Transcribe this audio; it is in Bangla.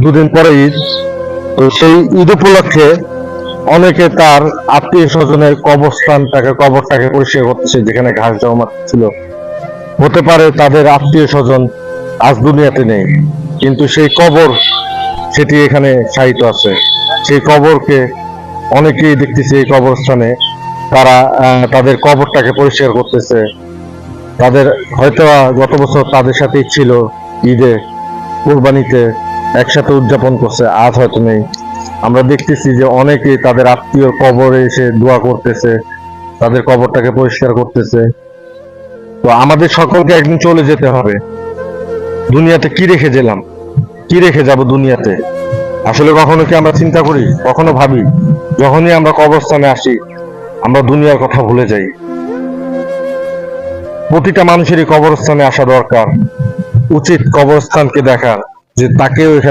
দুদিন পরে ঈদ। তো সেই ঈদ উপলক্ষে অনেকে তার আত্মীয় স্বজনের কবরটাকে পরিষ্কার করতেছে, যেখানে ঘাস জমা ছিল। হতে পারে তাদের আত্মীয় স্বজন আজ দুনিয়াতে নেই, কিন্তু সেই কবর সেটি এখানে শায়িত আছে। সেই কবরকে অনেকেই দেখতেছে এই কবরস্থানে, তারা তাদের কবরটাকে পরিষ্কার করতেছে। তাদের হয়তো গত বছর তাদের সাথেই ছিল, ঈদে কোরবানিতে একসাথে উদযাপন করছে, আজ হয়তো নেই। আমরা দেখতেছি যে অনেকেই তাদের আত্মীয় কবরে এসে দোয়া করতেছে, তাদের কবরটাকে পরিষ্কার করতেছে। তো আমাদের সকলকে একদিন চলে যেতে হবে। দুনিয়াতে কি রেখে গেলাম, কি রেখে যাব দুনিয়াতে? আসলে কখনো কি আমরা চিন্তা করি, কখনো ভাবি? যখনই আমরা কবরস্থানে আসি, আমরা দুনিয়ার কথা ভুলে যাই। প্রতিটা মানুষেরই কবরস্থানে আসা দরকার, উচিত কবরস্থানকে দেখা, যে তাকেও এখানে